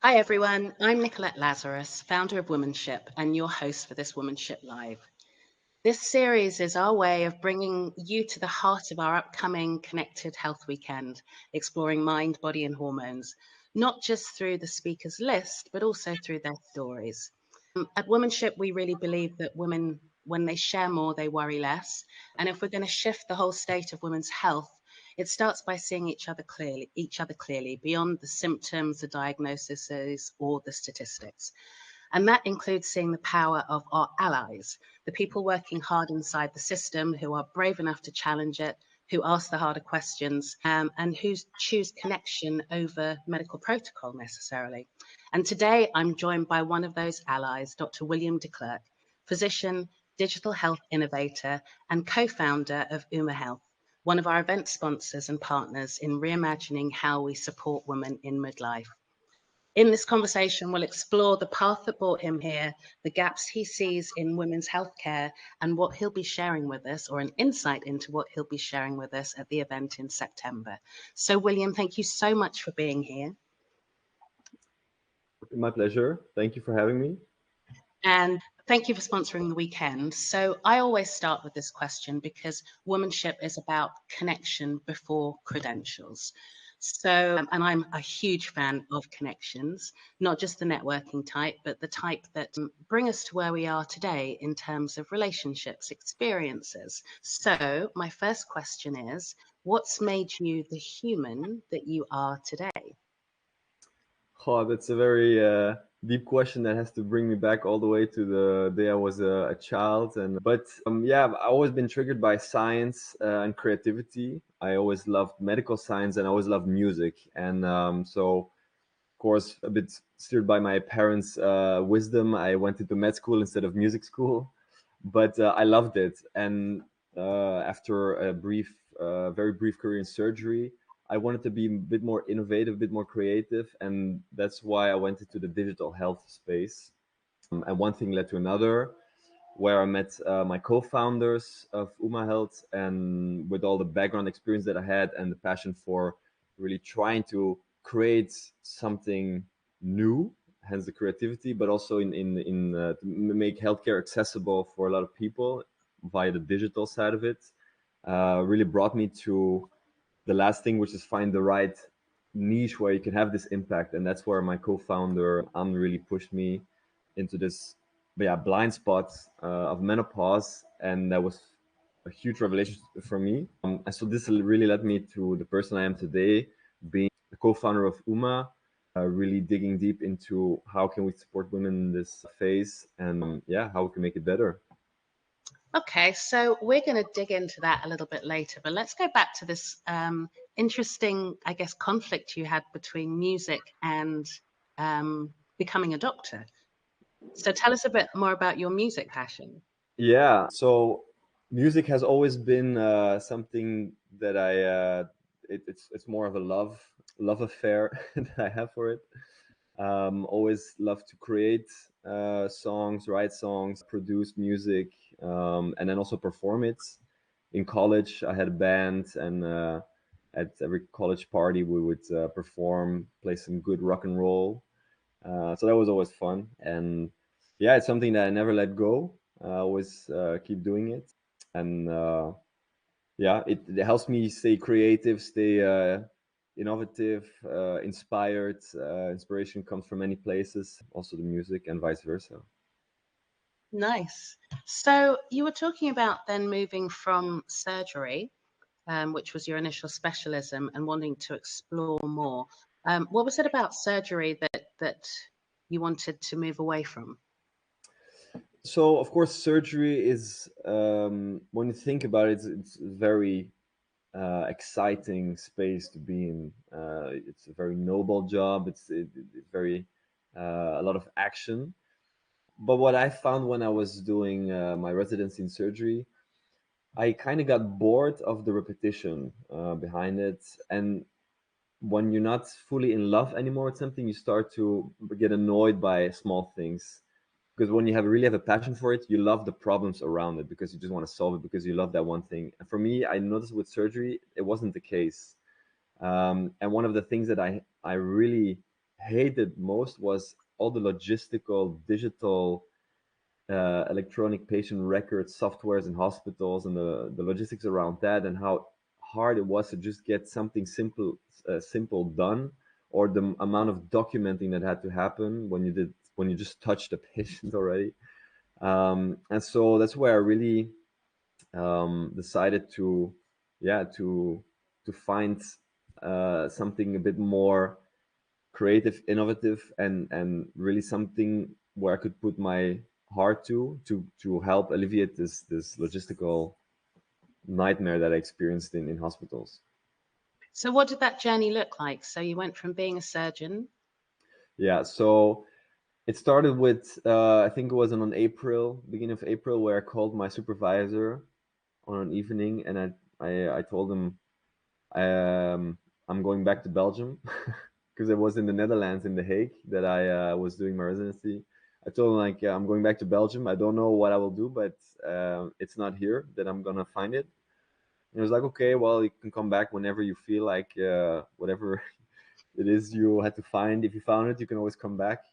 Hi everyone, I'm Nicolette Lazarus, founder of Womanship and your host for this Womanship Live. This series is our way of bringing you to the heart of our upcoming Connected Health Weekend, exploring mind, body and hormones, not just through the speakers list, but also through their stories. At Womanship, we really believe that women, when they share more, they worry less. And if we're going to shift the whole state of women's health, it starts by seeing each other clearly beyond the symptoms, the diagnoses, or the statistics. And that includes seeing the power of our allies, the people working hard inside the system who are brave enough to challenge it, who ask the harder questions, and who choose connection over medical protocol necessarily. And today I'm joined by one of those allies, Dr. William de Klerk, physician, digital health innovator, and co-founder of Uma Health, one of our event sponsors and partners in reimagining how we support women in midlife. In this conversation, we'll explore the path that brought him here, the gaps he sees in women's healthcare, and what he'll be sharing with us, or an insight into what he'll be sharing with us at the event in September. So, William, thank you so much for being here. My pleasure. Thank you for having me. And thank you for sponsoring the weekend. So I always start with this question because womanship is about connection before credentials. So, and I'm a huge fan of connections, not just the networking type, but the type that bring us to where we are today in terms of relationships, experiences. So my first question is, what's made you the human that you are today? Oh, that's a very deep question that has to bring me back all the way to the day I was a child. Yeah, I've always been triggered by science and creativity. I always loved medical science and I always loved music. Of course, a bit steered by my parents' wisdom, I went into med school instead of music school. But I loved it. And after a very brief career in surgery, I wanted to be a bit more innovative, a bit more creative, and that's why I went into the digital health space. And one thing led to another, where I met my co-founders of Uma Health, and with all the background experience that I had and the passion for really trying to create something new, hence the creativity, but also to make healthcare accessible for a lot of people via the digital side of it, really brought me to the last thing, which is find the right niche where you can have this impact. And that's where my co-founder Anne really pushed me into this blind spot of menopause, and that was a huge revelation for me. And so this really led me to the person I am today, being the co-founder of Uma, really digging deep into how can we support women in this phase, and how we can make it better. Okay, so we're going to dig into that a little bit later, but let's go back to this interesting, I guess, conflict you had between music and becoming a doctor. So tell us a bit more about your music passion. Yeah, so music has always been something that it's more of a love affair that I have for it. Always love to create songs, write songs, produce music, and then also perform it. In college, I had a band, and at every college party, we would perform, play some good rock and roll. So that was always fun, and yeah, it's something that I never let go. I always keep doing it, and it helps me stay creative, stay innovative, inspired. Inspiration comes from many places, also the music, and vice versa. Nice. So you were talking about then moving from surgery, which was your initial specialism, and wanting to explore more. What was it about surgery that you wanted to move away from? So, of course, surgery is, when you think about it, it's a very exciting space to be in. It's a very noble job. It's very a lot of action. But what I found when I was doing my residency in surgery, I kind of got bored of the repetition behind it. And when you're not fully in love anymore with something, you start to get annoyed by small things. Because when you really have a passion for it, you love the problems around it because you just want to solve it because you love that one thing. And for me, I noticed with surgery, it wasn't the case. And one of the things that I really hated most was all the logistical, digital, electronic patient records, softwares in hospitals, and the logistics around that, and how hard it was to just get something simple done, or the amount of documenting that had to happen when you just touched the patient already. And so that's where I really decided to, yeah, to find something a bit more creative, innovative, and really something where I could put my heart to help alleviate this logistical nightmare that I experienced in hospitals. So what did that journey look like? So you went from being a surgeon. Yeah, so it started with I think it was on beginning of April, where I called my supervisor on an evening, and I told him I'm going back to Belgium because I was in the Netherlands in The Hague that I was doing my residency. I told him like I'm going back to Belgium. I don't know what I will do, but it's not here that I'm gonna find it. And he was like, okay, well, you can come back whenever you feel like whatever it is you had to find. If you found it, you can always come back.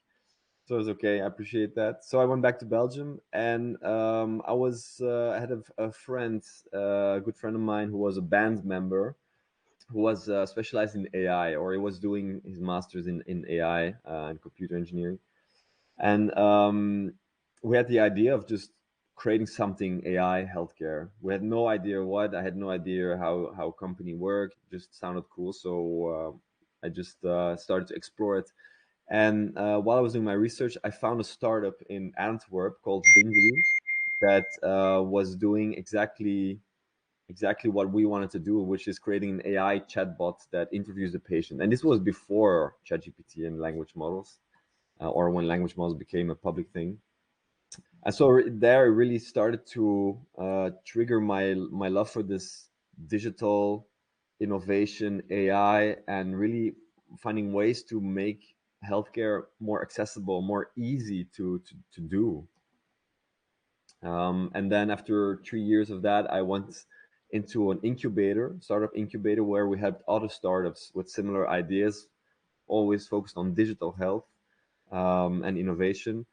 So it was okay. I appreciate that. So I went back to Belgium, and I had a friend, a good friend of mine, who was a band member, who was specialized in AI, or he was doing his master's in AI and computer engineering. And we had the idea of just creating something AI healthcare. We had no idea what. I had no idea how company worked. Just sounded cool, so I just started to explore it. And while I was doing my research, I found a startup in Antwerp called Bingley that was doing exactly what we wanted to do, which is creating an AI chatbot that interviews the patient. And this was before ChatGPT and language models, or when language models became a public thing. And so there, it really started to trigger my love for this digital innovation, AI, and really finding ways to make healthcare more accessible, more easy to do. And then after 3 years of that, I went into an startup incubator, where we had other startups with similar ideas, always focused on digital health and innovation,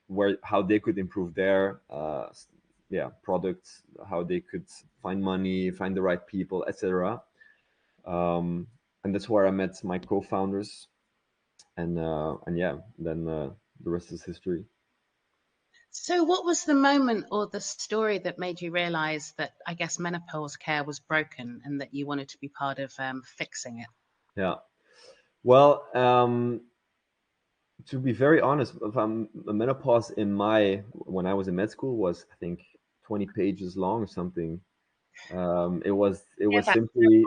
where how they could improve their products, how they could find money, find the right people, etc. Um, and that's where I met my co-founders, and yeah, then the rest is history. So what was the moment or the story that made you realize that, I guess, menopause care was broken and that you wanted to be part of fixing it? Yeah. Well, to be very honest, if a menopause in my when I was in med school was, I think, 20 pages long or something. It was Yeah, simply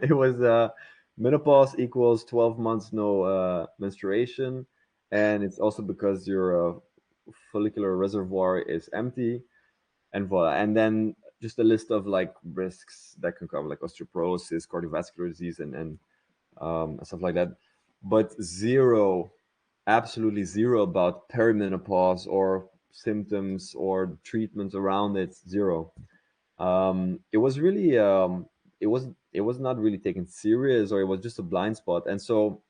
it was menopause equals 12 months no menstruation, and it's also because your follicular reservoir is empty, and voila. And then just a list of like risks that can come, like osteoporosis, cardiovascular disease, and stuff like that, but zero, absolutely zero about perimenopause or symptoms or treatments around it. Zero. It was really it was not really taken serious, or it was just a blind spot. And so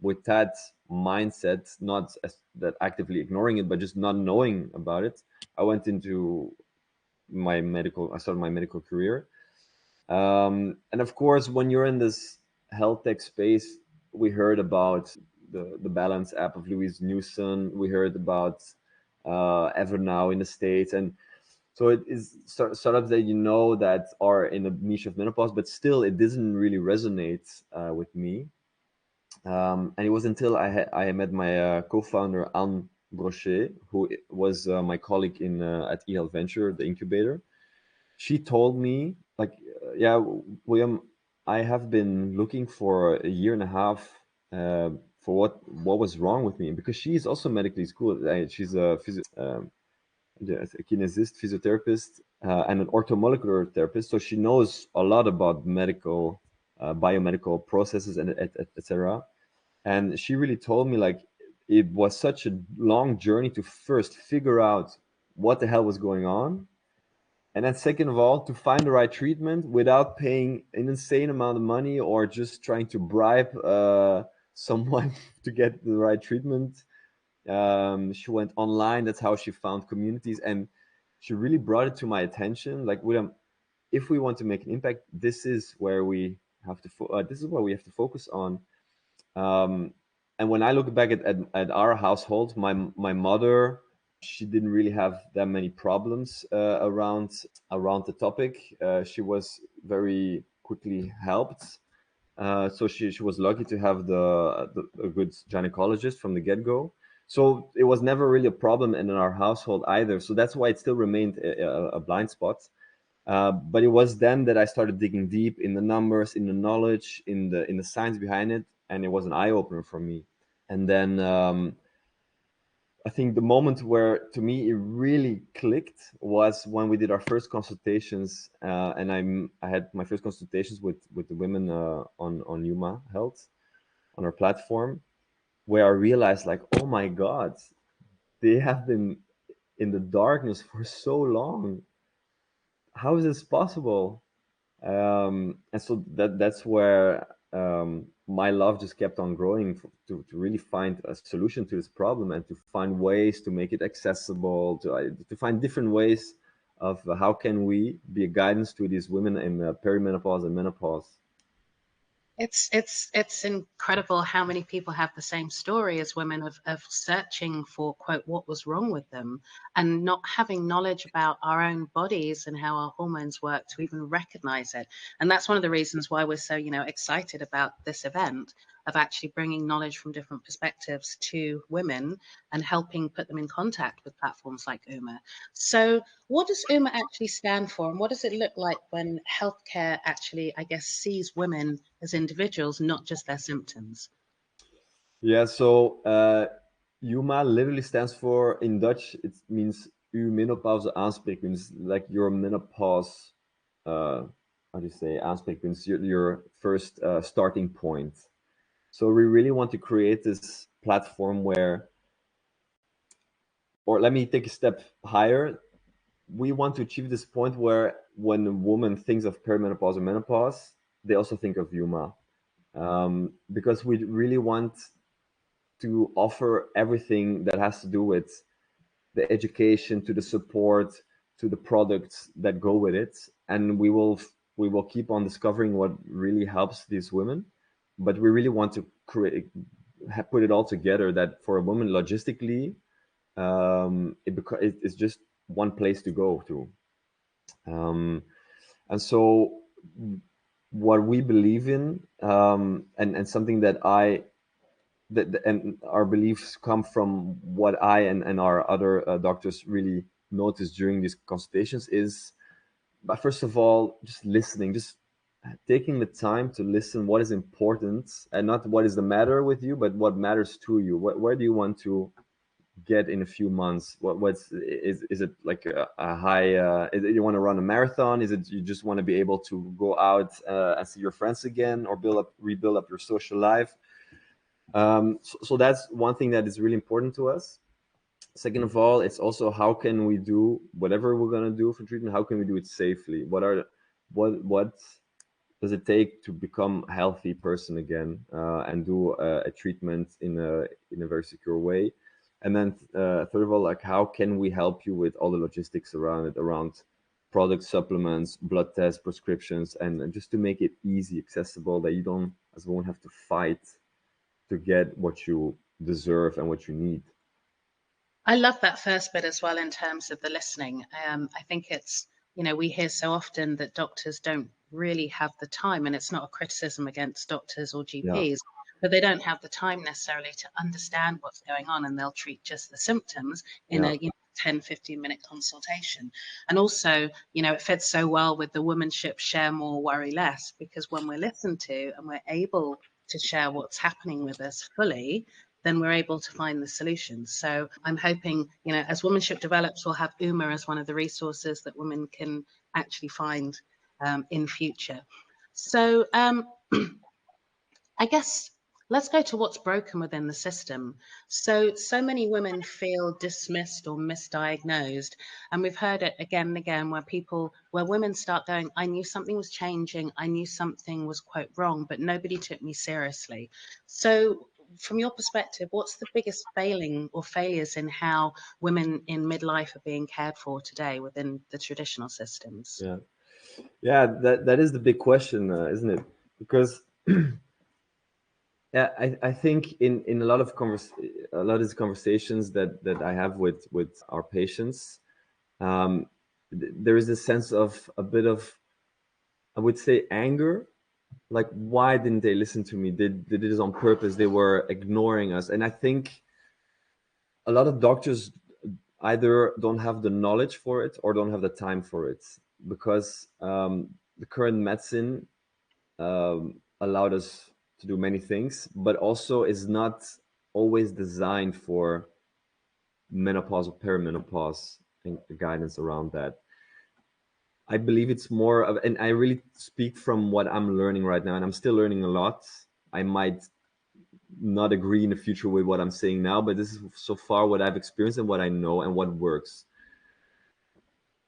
with that mindset, not as, that actively ignoring it, but just not knowing about it, I went into I started my medical career. And of course, when you're in this health tech space, we heard about the Balance app of Louise Newson. We heard about Evernow in the States. And so it is startups that that are in a niche of menopause, but still it doesn't really resonate with me. And it was until I met my co-founder Anne Brochet, who was my colleague in at eHealth Venture, the incubator. She told me like, yeah, William, I have been looking for a year and a half for what was wrong with me, because she is also medically schooled. She's a yes, a kinesist, physiotherapist, and an orthomolecular therapist. So she knows a lot about biomedical processes, and etc. And she really told me like it was such a long journey to first figure out what the hell was going on, And then second of all, to find the right treatment without paying an insane amount of money or just trying to bribe someone to get the right treatment. She went online. That's how she found communities, and she really brought it to my attention. Like, William, if we want to make an impact, this is where we have to. This is what we have to focus on. Um, and when I look back at our household, my mother, she didn't really have that many problems around the topic. She was very quickly helped. So she was lucky to have a good gynecologist from the get-go. So it was never really a problem in our household either. So that's why it still remained a blind spot. But it was then that I started digging deep in the numbers, in the knowledge, in the science behind it, and it was an eye opener for me. And then I think the moment where to me it really clicked was when we did our first consultations, and I had my first consultations with the women on Yuma Health on our platform, where I realized, like, oh my God, they have been in the darkness for so long. How is this possible? And so that's where my love just kept on growing to really find a solution to this problem and to find ways to make it accessible, to find different ways of how can we be a guidance to these women in perimenopause and menopause. It's incredible how many people have the same story as women of searching for, quote, what was wrong with them, and not having knowledge about our own bodies and how our hormones work to even recognize it. And that's one of the reasons why we're so, excited about this event, of actually bringing knowledge from different perspectives to women and helping put them in contact with platforms like UMA. So what does UMA actually stand for, and what does it look like when healthcare actually, I guess, sees women as individuals, not just their symptoms? Yeah, so UMA literally stands for, in Dutch, it means uw menopauze aanspreekpunt, like your menopause, how do you say, aanspreekpunt, your first starting point. So we really want to create this platform where, or let me take a step higher. We want to achieve this point where when a woman thinks of perimenopause or menopause, they also think of Yuma. Because we really want to offer everything that has to do with the education, to the support, to the products that go with it, and we will keep on discovering what really helps these women. But we really want to put it all together, that for a woman logistically, it's just one place to go to. And so what we believe in, and something and our beliefs come from what I and our other doctors really noticed during these consultations, is, but first of all, just listening, just taking the time to listen what is important, and not what is the matter with you, but what matters to you. Where do you want to get in a few months? Is it like a high, is it you want to run a marathon? Is it you just want to be able to go out and see your friends again, or rebuild up your social life? So that's one thing that is really important to us. Second of all, it's also how can we do whatever we're going to do for treatment, how can we do it safely? What does it take to become a healthy person again, and do a treatment in a very secure way? And then third of all, like, how can we help you with all the logistics around it, around products, supplements, blood tests, prescriptions, and just to make it easy, accessible, that you don't, as one, have to fight to get what you deserve and what you need. I love that first bit as well in terms of the listening. I think it's, we hear so often that doctors don't really have the time, and it's not a criticism against doctors or Yeah, GPs, but they don't have the time necessarily to understand what's going on, and they'll treat just the symptoms in yeah, a 10, 15-minute consultation. And also, it fits so well with the womanship share more, worry less, because when we're listened to and we're able to share what's happening with us fully, then we're able to find the solutions. So I'm hoping, as womanship develops, we'll have UMA as one of the resources that women can actually find in future. So I guess Let's go to what's broken within the system. So many women feel dismissed or misdiagnosed. And we've heard it again and again where women start going, I knew something was changing. I knew something was quote wrong, but nobody took me seriously. So from your perspective, what's the biggest failing or failures in how women in midlife are being cared for today within the traditional systems? Yeah, yeah, that is the big question, isn't it? Because yeah, I think in a lot of a lot of these conversations that I have with our patients, um, there is a sense of a bit of, I would say, anger. Like, why didn't they listen to me? They did this on purpose. They were ignoring us. And I think a lot of doctors either don't have the knowledge for it or don't have the time for it, because the current medicine allowed us to do many things, but also is not always designed for menopause or perimenopause and guidance around that. I believe it's more of, and I really speak from what I'm learning right now, and I'm still learning a lot. I might not agree in the future with what I'm saying now, but this is so far what I've experienced and what I know and what works.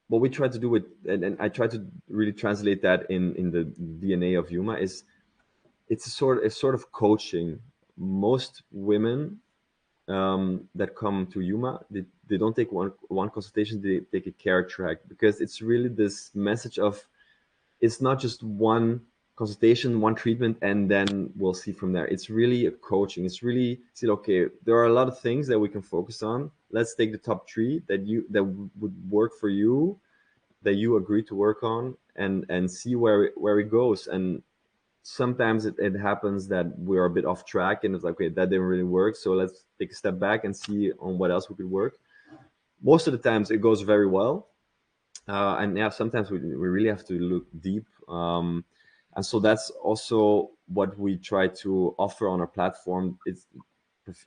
What we try to do with, and I try to really translate that in the DNA of Yuma, is it's a sort of coaching. Most women that come to Yuma, they don't take one consultation, they take a care track, because it's really this message of, it's not just one consultation, one treatment, and then we'll see from there. It's really a coaching. It's really say, okay, there are a lot of things that we can focus on. Let's take the top three that would work for you, that you agree to work on, and see where it goes. And sometimes it happens that we're a bit off track, and it's like, okay, that didn't really work, so let's take a step back and see on what else we could work. Most of the times it goes very well, and yeah, sometimes we really have to look deep, and so that's also what we try to offer on our platform. It's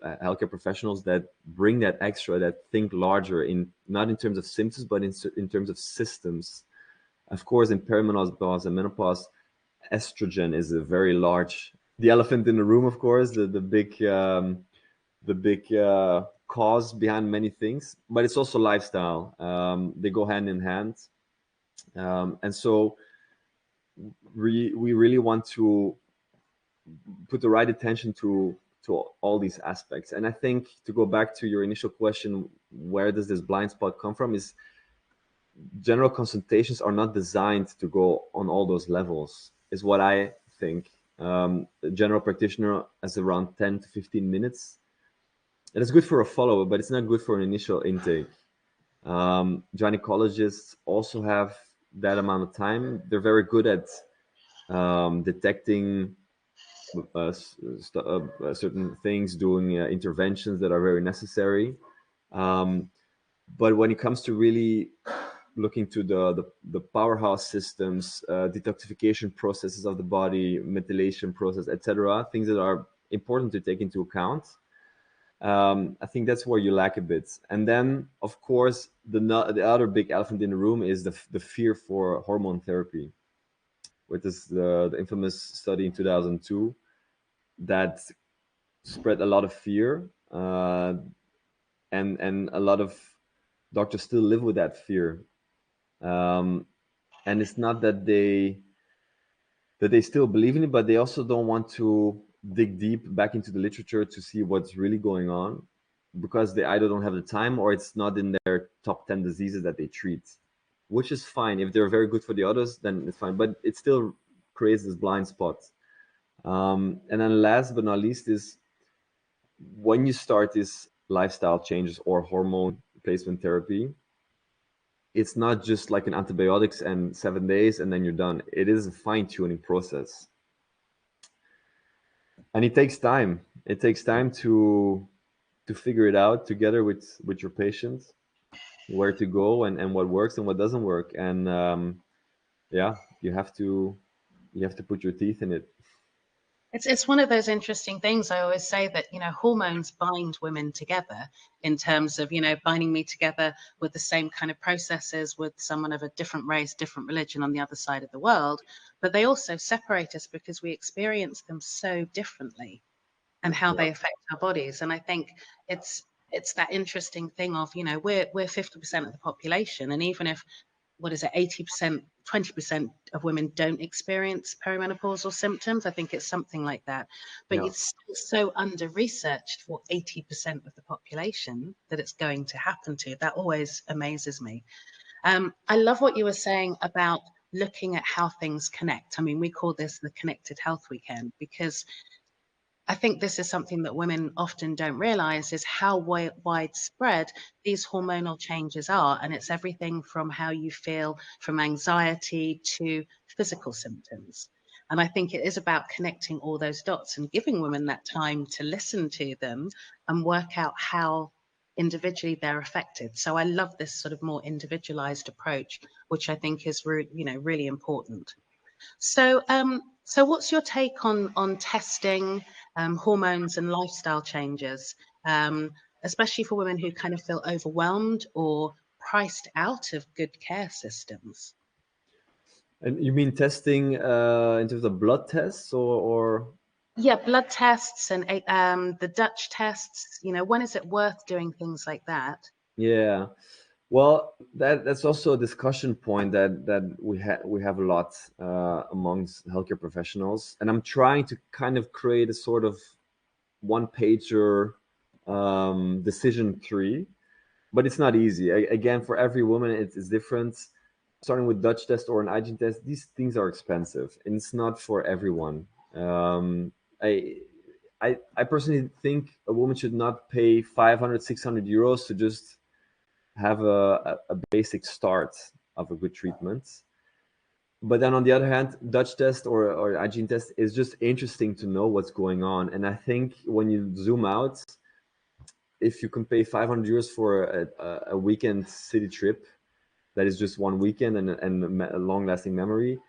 healthcare professionals that bring that extra, that think larger, in not in terms of symptoms, but in terms of systems. Of course, in perimenopause and menopause, estrogen is a very large, the elephant in the room, of course, the big cause behind many things, but it's also lifestyle. They go hand in hand. And so we really want to put the right attention to all these aspects. And I think, to go back to your initial question, where does this blind spot come from, is general consultations are not designed to go on all those levels, is what I think. A general practitioner has around 10 to 15 minutes. It is good for a follow-up, but it's not good for an initial intake. Gynecologists also have that amount of time. They're very good at detecting certain things, doing interventions that are very necessary. Um, but when it comes to really looking to the powerhouse systems, detoxification processes of the body, methylation process, etc., things that are important to take into account, I think that's where you lack a bit. And then, of course, the other big elephant in the room is the fear for hormone therapy, which is the infamous study in 2002 that spread a lot of fear, and a lot of doctors still live with that fear. Um, and it's not that they still believe in it, but they also don't want to dig deep back into the literature to see what's really going on, because they either don't have the time or it's not in their top 10 diseases that they treat, which is fine. If they're very good for the others, then it's fine, but it still creates this blind spot. And then last but not least is, when you start these lifestyle changes or hormone replacement therapy, it's not just like an antibiotics and 7 days and then you're done. It is a fine-tuning process, and it takes time. It takes time to figure it out together with your patient, where to go and what works and what doesn't work. And yeah, you have to put your teeth in it. It's one of those interesting things. I always say that, hormones bind women together in terms of, binding me together with the same kind of processes with someone of a different race, different religion on the other side of the world. But they also separate us because we experience them so differently. and how Yeah. they affect our bodies. And I think it's that interesting thing of, we're 50% of the population, and even if, what is it, 80%, 20% of women don't experience perimenopausal symptoms. I think it's something like that. But Yeah. it's still so under researched for 80% of the population that it's going to happen to. That always amazes me. I love what you were saying about looking at how things connect. I mean, we call this the Connected Health Weekend, because I think this is something that women often don't realize, is how widespread these hormonal changes are. And it's everything from how you feel, from anxiety to physical symptoms. And I think it is about connecting all those dots and giving women that time to listen to them and work out how individually they're affected. So I love this sort of more individualized approach, which I think is really important. So what's your take on testing hormones and lifestyle changes, especially for women who kind of feel overwhelmed or priced out of good care systems? And you mean testing in terms of blood tests, or Yeah, blood tests and the Dutch tests. When is it worth doing things like that? yeah? Well, that's also a discussion point that we have a lot amongst healthcare professionals, and I'm trying to kind of create a sort of one pager decision tree, but it's not easy. Again, for every woman, it's different. Starting with Dutch test or an hygiene test, these things are expensive, and it's not for everyone. Um, I, I personally think a woman should not pay 500, 600 euros to just have a basic start of a good treatment. But then on the other hand, Dutch test or hygiene test is just interesting to know what's going on. And I think when you zoom out, if you can pay 500 euros for a weekend city trip, that is just one weekend and a long lasting memory,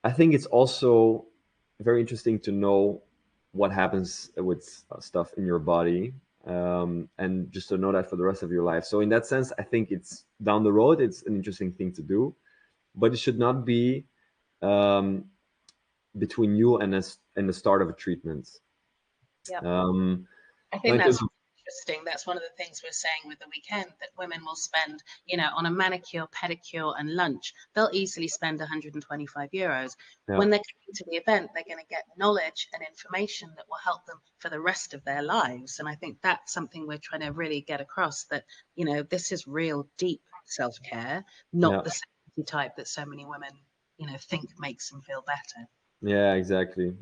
I think it's also very interesting to know what happens with stuff in your body, and just to know that for the rest of your life. So in that sense, I think it's down the road. It's an interesting thing to do, but it should not be um, between you and the start of a treatment. Yeah. Um, I now think in terms that's of, interesting. That's one of the things we're saying with the weekend, that women will spend, on a manicure, pedicure, and lunch, they'll easily spend 125 euros. yeah, When they're coming to the event, they're going to get knowledge and information that will help them for the rest of their lives. And I think that's something we're trying to really get across, that, this is real deep self care, not yeah. the safety type that so many women, think makes them feel better. Yeah, exactly.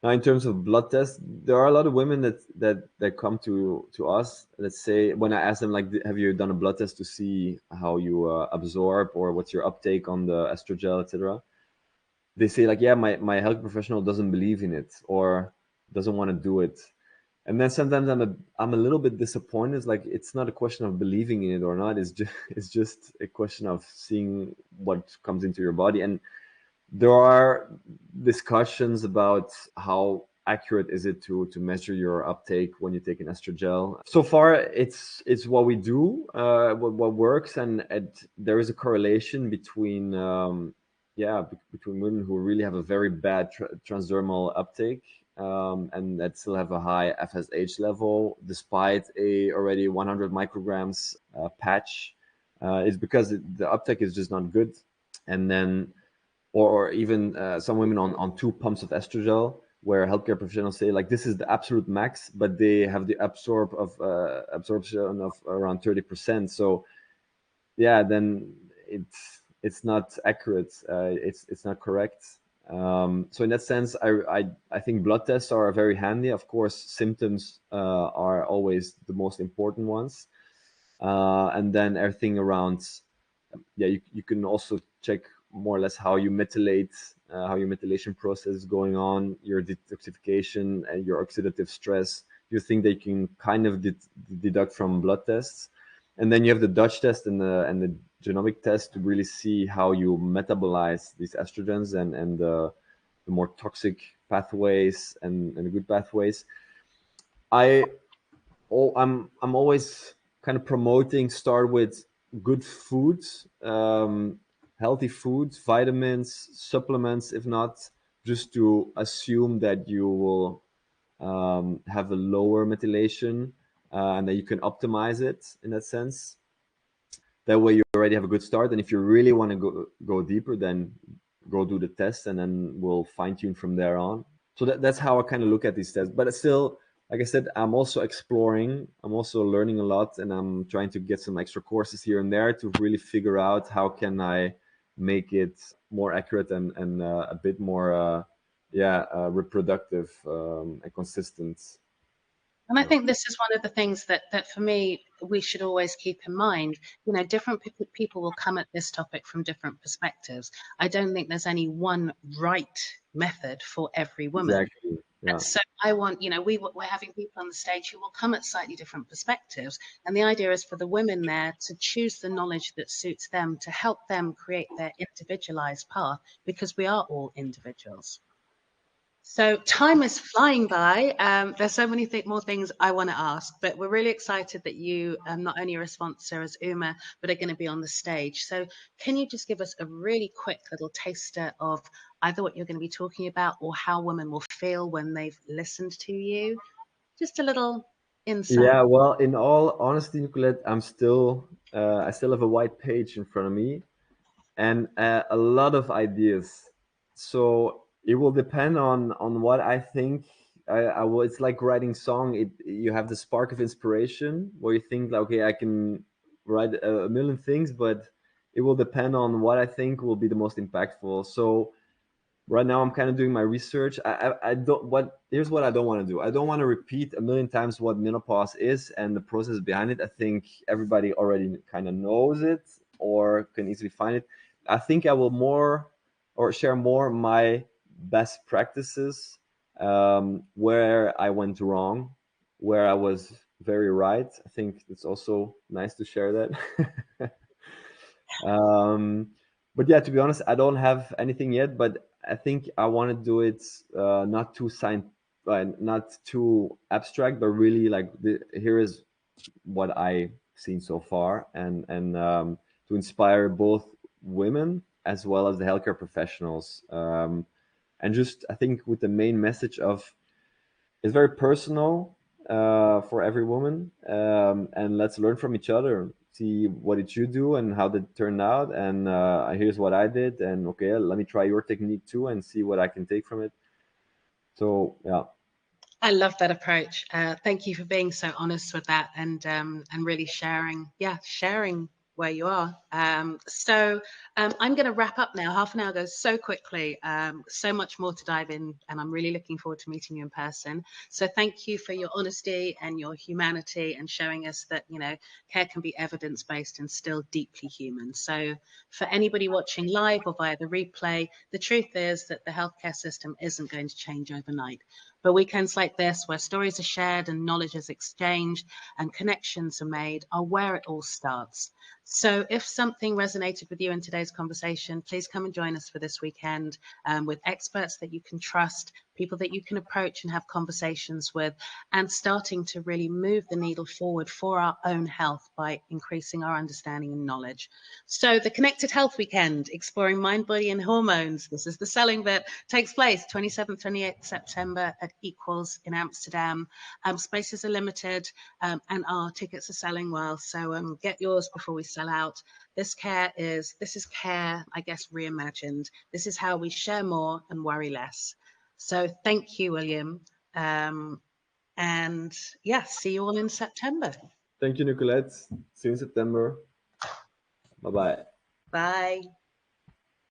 Now, in terms of blood tests, there are a lot of women that come to us. Let's say when I ask them, like, have you done a blood test to see how you absorb or what's your uptake on the estrogel, etc. They say like, yeah, my health professional doesn't believe in it or doesn't want to do it. And then sometimes I'm a little bit disappointed. It's like it's not a question of believing in it or not. It's just it's just a question of seeing what comes into your body. And there are discussions about how accurate is it to measure your uptake when you take an estrogel. So far, it's what we do, what works, and there is a correlation between between women who really have a very bad transdermal uptake, and that still have a high FSH level despite a already 100 micrograms patch. Is because the uptake is just not good, and then or even some women on 2 pumps of estrogel, where healthcare professionals say like this is the absolute max, but they have the absorption of around 30%. So yeah, then it's not accurate. It's not correct. So in that sense, I think blood tests are very handy. Of course, symptoms are always the most important ones, and then everything around, yeah, you can also check more or less how you methylate, how your methylation process is going on, your detoxification and your oxidative stress. You think they can kind of deduct from blood tests, and then you have the Dutch test and the genomic test to really see how you metabolize these estrogens and the more toxic pathways and the good pathways. I I'm always kind of promoting start with good foods, healthy foods, vitamins, supplements, if not, just to assume that you will have a lower methylation, and that you can optimize it in that sense. That way you already have a good start. And if you really want to go deeper, then go do the test, and then we'll fine tune from there on. So that's how I kind of look at these tests. But it's still, like I said, I'm also exploring. I'm also learning a lot, and I'm trying to get some extra courses here and there to really figure out how can I make it more accurate and a bit more, reproductive and consistent. And I think this is one of the things that for me, we should always keep in mind. You know, different people will come at this topic from different perspectives. I don't think there's any one right method for every woman. Exactly. And Yeah. so I want, you know, we're having people on the stage who will come at slightly different perspectives. And the idea is for the women there to choose the knowledge that suits them, to help them create their individualized path, because we are all individuals. So time is flying by. There's so many more things I want to ask, but we're really excited that you, not only are a sponsor as UMA, but are going to be on the stage. So can you just give us a really quick little taster of either what you're going to be talking about or how women will feel when they've listened to you? Just a little insight. Yeah, well, in all honesty, Nicolette, I still have a white page in front of me, and a lot of ideas. So it will depend on what I think. I will. It's like writing song. You have the spark of inspiration where you think, like, okay, I can write a million things, but it will depend on what I think will be the most impactful. So right now I'm kind of doing my research. I don't what Here's what I don't want to do. I don't want to repeat a million times what menopause is and the process behind it. I think everybody already kind of knows it or can easily find it. I think I will more or share more my best practices, where I went wrong, where I was very right. I think it's also nice to share that. um, but yeah, to be honest, I don't have anything yet. But I think I want to do it not too not too abstract, but really like here is what I've seen so far, and to inspire both women as well as the healthcare professionals, and just I think with the main message of it's very personal for every woman, and let's learn from each other. See what did you do and how did it turn out, and here's what I did, and okay, let me try your technique too and see what I can take from it. So yeah. I love that approach. Thank you for being so honest with that and really sharing where you are. I'm going to wrap up now. Half an hour goes so quickly. So much more to dive in, and I'm really looking forward to meeting you in person. So thank you for your honesty and your humanity and showing us that care can be evidence based and still deeply human. So for anybody watching live or via the replay, the truth is that the healthcare system isn't going to change overnight. But weekends like this, where stories are shared and knowledge is exchanged and connections are made, are where it all starts. So if something resonated with you in today's conversation, please come and join us for this weekend with experts that you can trust, people that you can approach and have conversations with, and starting to really move the needle forward for our own health by increasing our understanding and knowledge. So the Connected Health Weekend, exploring mind, body and hormones. This is the selling bit. Takes place 27th, 28th September at Equals in Amsterdam. Spaces are limited and our tickets are selling well. So get yours before we sell out. This is care, I guess, reimagined. This is how we share more and worry less. So thank you, William. And see you all in September. Thank you, Nicolette. See you in September. Bye bye. Bye.